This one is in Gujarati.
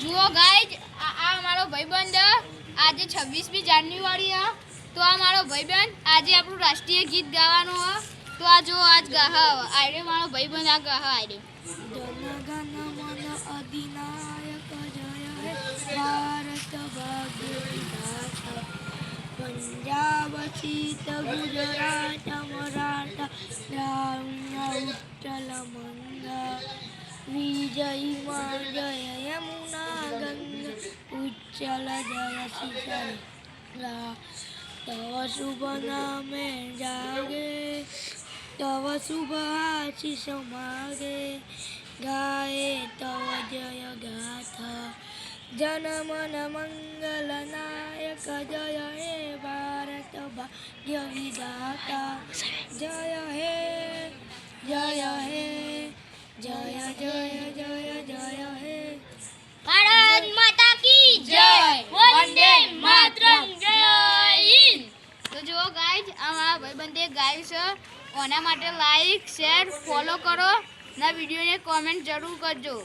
જુઓ ગાઈઝ આ મારો ભાઈબંધ આજે 26મી જાન્યુઆરી તો આ મારો ભાઈબંધ આજે આપણું રાષ્ટ્રીય ગીત ગાવાનું તો આ જો આજ ગાહા આરે મારો ભાઈબંધ આ ગાહા આરે જન ગણ મન અધિનાયક જય હે ભારત ભાગ્ય વિધાતા પંજાબ શીત ગુજરાત મરાઠા દ્રાવિડ ઉત્કલ મંગા વિજય માં જય યમુના ગંગા ઉચ્ચલ જય શિશરા तव शुभ नामे जागे तव शुभ आशीष मागे गाए तव जय गाथा जन मन मंगल नायक जय हे भारत भाग्य विधाता जय हे जय हे जय जय जय जय हे ભારત માતા કી જય વંદે માતરમ જય હિન્દ તો જો ગાઈઝ આ મારા ભાઈબંધે ગાયું છે ઓના માટે લાઈક શેર ફોલો કરો ના વિડીયોને કોમેન્ટ જરૂર કરજો।